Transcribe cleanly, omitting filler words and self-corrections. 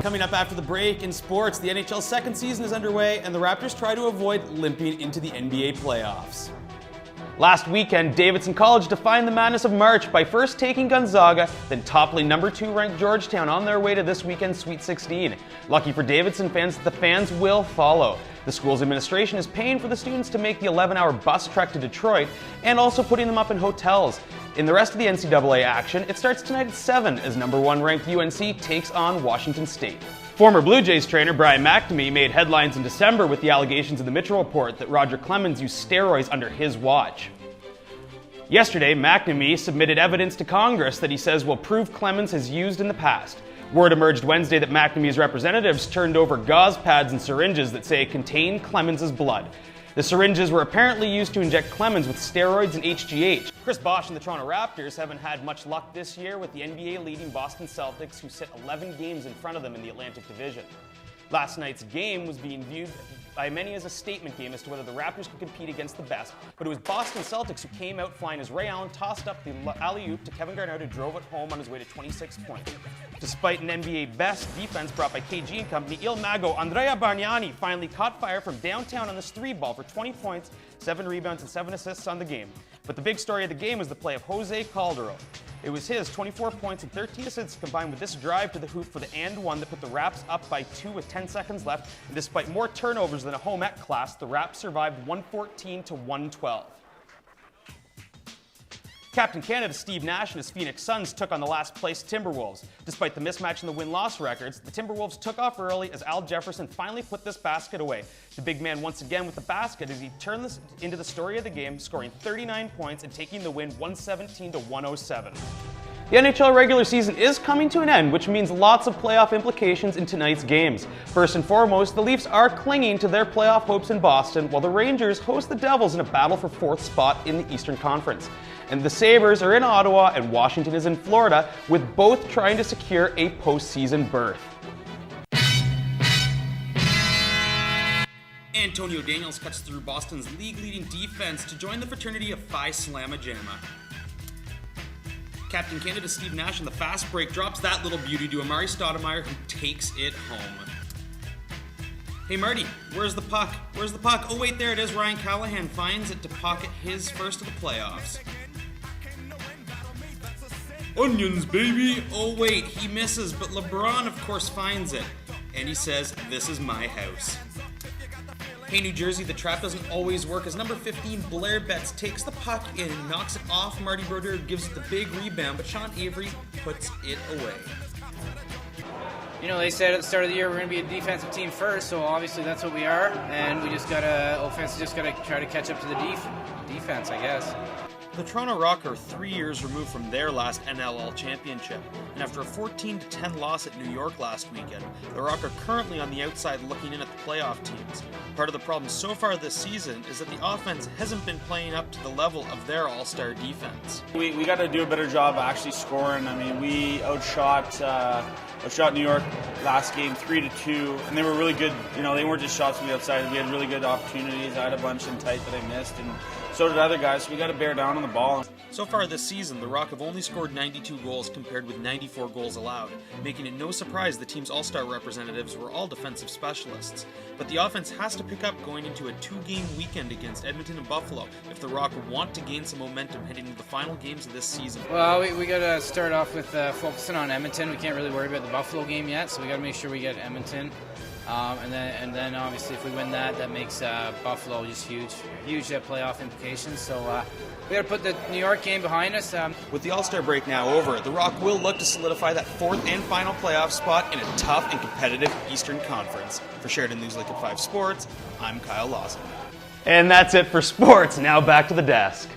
Coming up after the break in sports, the NHL's second season is underway, and the Raptors try to avoid limping into the NBA playoffs. Last weekend, Davidson College defined the madness of March by first taking Gonzaga, then toppling number 2 ranked Georgetown on their way to this weekend's Sweet 16. Lucky for Davidson fans, the fans will follow. The school's administration is paying for the students to make the 11-hour bus trek to Detroit and also putting them up in hotels. In the rest of the NCAA action, it starts tonight at 7 as number 1 ranked UNC takes on Washington State. Former Blue Jays trainer Brian McNamee made headlines in December with the allegations in the Mitchell Report that Roger Clemens used steroids under his watch. Yesterday, McNamee submitted evidence to Congress that he says will prove Clemens has used in the past. Word emerged Wednesday that McNamee's representatives turned over gauze pads and syringes that say contain Clemens' blood. The syringes were apparently used to inject Clemens with steroids and HGH. Chris Bosh and the Toronto Raptors haven't had much luck this year with the NBA leading Boston Celtics, who sit 11 games in front of them in the Atlantic Division. Last night's game was being viewed by many as a statement game as to whether the Raptors could compete against the best, but it was Boston Celtics who came out flying as Ray Allen tossed up the alley-oop to Kevin Garnett, who drove it home on his way to 26 points. Despite an NBA best defense brought by KG and company, Il Mago Andrea Bargnani finally caught fire from downtown on this 3-ball for 20 points, 7 rebounds, and 7 assists on the game. But the big story of the game was the play of Jose Calderon. It was his 24 points and 13 assists combined with this drive to the hoop for the and-one that put the Raps up by 2 with 10 seconds left. And despite more turnovers than a home ec class, the Raps survived 114 to 112. Captain Canada Steve Nash and his Phoenix Suns took on the last-place Timberwolves. Despite the mismatch in the win-loss records, the Timberwolves took off early as Al Jefferson finally put this basket away. The big man once again with the basket as he turned this into the story of the game, scoring 39 points and taking the win 117 to 107. The NHL regular season is coming to an end, which means lots of playoff implications in tonight's games. First and foremost, the Leafs are clinging to their playoff hopes in Boston, while the Rangers host the Devils in a battle for 4th spot in the Eastern Conference. And the Sabres are in Ottawa and Washington is in Florida, with both trying to secure a postseason berth. Antonio Daniels cuts through Boston's league-leading defense to join the fraternity of Phi Slamma Jamma. Captain Canada Steve Nash on the fast break drops that little beauty to Amari Stoudemire, who takes it home. Hey Marty, where's the puck? Where's the puck? Oh wait, there it is. Ryan Callahan finds it to pocket his first of the playoffs. Onions, baby! Oh wait, he misses, but LeBron of course finds it. And he says, this is my house. Hey New Jersey, the trap doesn't always work as number 15 Blair Betts takes the puck in and knocks it off Marty Brodeur, gives it the big rebound, but Sean Avery puts it away. You know, they said at the start of the year we're going to be a defensive team first, so obviously that's what we are, and we just got to, offense just got to try to catch up to the defense, I guess. The Toronto Rock are 3 years removed from their last NLL championship, and after a 14-10 loss at New York last weekend, the Rock are currently on the outside looking in at the playoff teams. Part of the problem so far this season is that the offense hasn't been playing up to the level of their all-star defense. We got to do a better job of actually scoring. I mean, we outshot New York last game 3-2, and they were really good. You know, they weren't just shots from the outside. We had really good opportunities. I had a bunch in tight that I missed, and so did other guys. So we got to bear down on the ball. So far this season, the Rock have only scored 92 goals compared with 94 goals allowed, making it no surprise the team's all-star representatives were all defensive specialists. But the offense has to pick up going into a 2-game weekend against Edmonton and Buffalo if the Rock want to gain some momentum heading into the final games of this season. Well, we got to start off with focusing on Edmonton. We can't really worry about the Buffalo game yet, so we got to make sure we get Edmonton. And then obviously if we win that makes Buffalo just huge playoff implications. So we got to put the New York game behind us. With the All-Star break now over, the Rock will look to solidify that 4th and final playoff spot in a tough and competitive Eastern Conference. For Sheridan Newslink at 5 Sports, I'm Kyle Lawson. And that's it for sports. Now back to the desk.